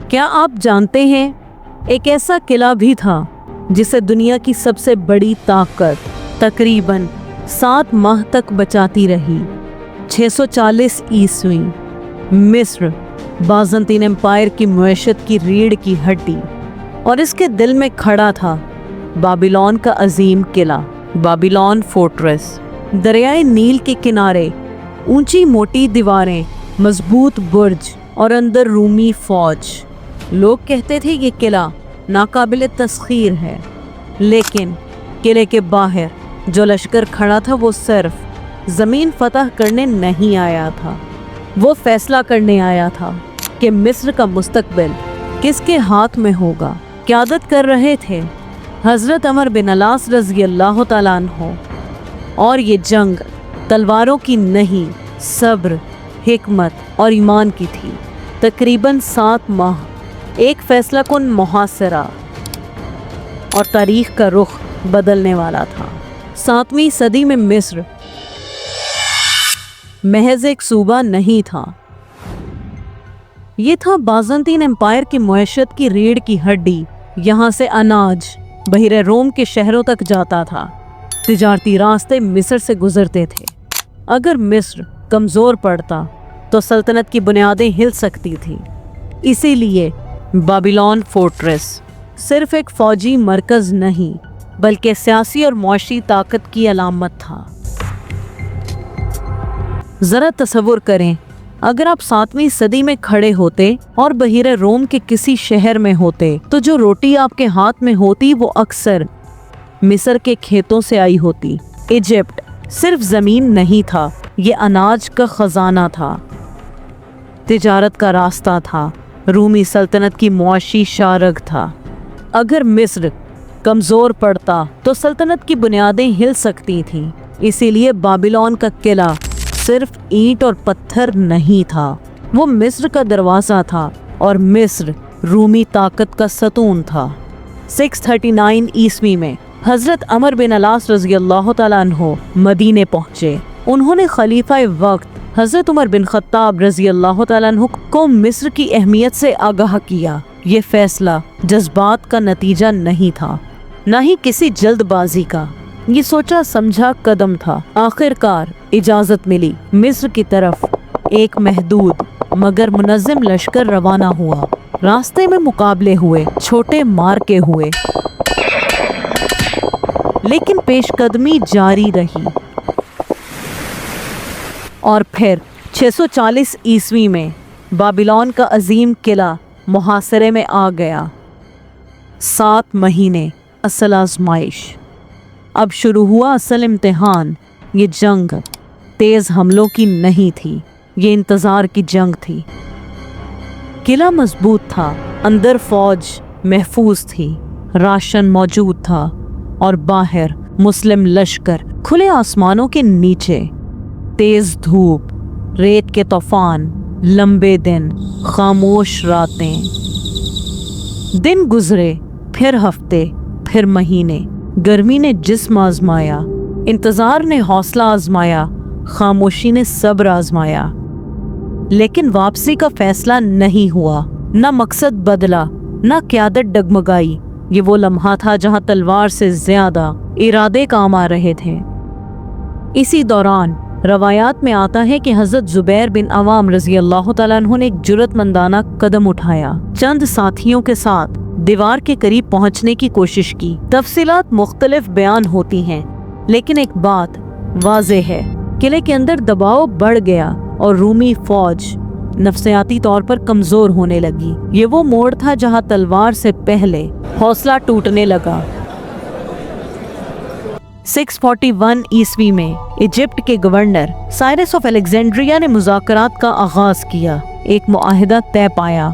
کیا آپ جانتے ہیں ایک ایسا قلعہ بھی تھا جسے دنیا کی سب سے بڑی طاقت تقریباً 7 ماہ تک بچاتی رہی۔ 640 عیسوی مصر بازنطین امپائر کی معیشت کی ریڑھ کی ہڈی، اور اس کے دل میں کھڑا تھا بابلون کا عظیم قلعہ، بابلون فورٹریس۔ دریائے نیل کے کنارے اونچی موٹی دیواریں، مضبوط برج اور اندر رومی فوج۔ لوگ کہتے تھے یہ قلعہ ناقابل تسخیر ہے، لیکن قلعے کے باہر جو لشکر کھڑا تھا وہ صرف زمین فتح کرنے نہیں آیا تھا، وہ فیصلہ کرنے آیا تھا کہ مصر کا مستقبل کس کے ہاتھ میں ہوگا۔ قیادت کر رہے تھے حضرت عمر بن العاص رضی اللہ تعالیٰ عنہ، اور یہ جنگ تلواروں کی نہیں، صبر، حکمت اور ایمان کی تھی۔ تقریباً 7 ماہ، ایک فیصلہ کن محاصرہ، اور تاریخ کا رخ بدلنے والا تھا۔ 7ویں صدی میں مصر محض ایک صوبہ نہیں تھا، یہ تھا بازنطین امپائر کی معیشت کی ریڑھ کی ہڈی۔ یہاں سے اناج بحیرہ روم کے شہروں تک جاتا تھا، تجارتی راستے مصر سے گزرتے تھے۔ اگر مصر کمزور پڑتا تو سلطنت کی بنیادیں ہل سکتی تھیں۔ اسی لیے بابلون فورٹریس صرف ایک فوجی مرکز نہیں بلکہ سیاسی اور معاشی طاقت کی علامت تھا۔ ذرا تصور کریں، اگر آپ 7ویں صدی میں کھڑے ہوتے اور بحیرہ روم کے کسی شہر میں ہوتے تو جو روٹی آپ کے ہاتھ میں ہوتی وہ اکثر مصر کے کھیتوں سے آئی ہوتی۔ ایجپٹ صرف زمین نہیں تھا، یہ اناج کا خزانہ تھا، تجارت کا راستہ تھا، رومی سلطنت کی معاشی شارگ تھا۔ اگر مصر کمزور پڑتا تو سلطنت کی بنیادیں ہل سکتی تھیں۔ اسی لیے بابلون کا قلعہ صرف اینٹ اور پتھر نہیں تھا، وہ مصر کا دروازہ تھا، اور مصر رومی طاقت کا ستون تھا۔ 639 عیسوی میں حضرت عمر بن العاص رضی اللہ تعالیٰ عنہ مدینے پہنچے۔ انہوں نے خلیفہ وقت حضرت عمر بن خطاب رضی اللہ تعالیٰ عنہ کو مصر کی اہمیت سے آگاہ کیا۔ یہ فیصلہ جذبات کا نتیجہ نہیں تھا، نہ ہی کسی جلد بازی کا، یہ سوچا سمجھا قدم تھا۔ آخر کار اجازت ملی، مصر کی طرف ایک محدود مگر منظم لشکر روانہ ہوا۔ راستے میں مقابلے ہوئے، چھوٹے مارکے ہوئے، لیکن پیش قدمی جاری رہی، اور پھر 640 عیسوی میں بابلون کا عظیم قلعہ محاصرے میں آ گیا۔ 7 مہینے اصل آزمائش، اب شروع ہوا اصل امتحان۔ یہ جنگ تیز حملوں کی نہیں تھی، یہ انتظار کی جنگ تھی۔ قلعہ مضبوط تھا، اندر فوج محفوظ تھی، راشن موجود تھا، اور باہر مسلم لشکر کھلے آسمانوں کے نیچے۔ تیز دھوپ، ریت کے طوفان، لمبے دن، خاموش راتیں۔ دن گزرے، پھر ہفتے، پھر مہینے۔ گرمی نے جسم آزمایا، انتظار نے حوصلہ آزمایا، خاموشی نے صبر آزمایا، لیکن واپسی کا فیصلہ نہیں ہوا۔ نہ مقصد بدلا، نہ قیادت ڈگمگائی۔ یہ وہ لمحہ تھا جہاں تلوار سے زیادہ ارادے کام آ رہے تھے۔ اسی دوران روایات میں آتا ہے کہ حضرت زبیر بن عوام رضی اللہ تعالیٰ عنہ نے ایک جرأت مندانہ قدم اٹھایا، چند ساتھیوں کے ساتھ دیوار کے قریب پہنچنے کی کوشش کی۔ تفصیلات مختلف بیان ہوتی ہیں، لیکن ایک بات واضح ہے، قلعے کے اندر دباؤ بڑھ گیا اور رومی فوج نفسیاتی طور پر کمزور ہونے لگی۔ یہ وہ موڑ تھا جہاں تلوار سے پہلے حوصلہ ٹوٹنے لگا۔ 641 عیسوی میں ایجپٹ کے گورنر سائرس آف الیگزینڈریا نے مذاکرات کا آغاز کیا۔ ایک معاہدہ طے پایا،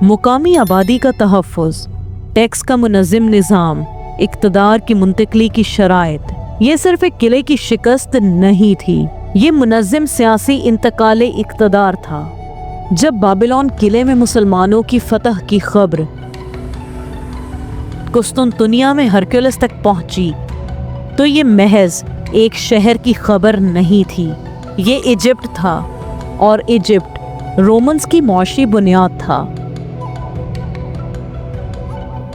مقامی آبادی کا تحفظ، ٹیکس کا منظم نظام، اقتدار کی منتقلی کی شرائط۔ یہ صرف ایک قلعے کی شکست نہیں تھی، یہ منظم سیاسی انتقال اقتدار تھا۔ جب بابلون قلعے میں مسلمانوں کی فتح کی خبر قسطنطنیہ میں ہرکولس تک پہنچی تو یہ محض ایک شہر کی خبر نہیں تھی، یہ ایجپٹ تھا، اور ایجپٹ رومنز کی معاشی بنیاد تھا۔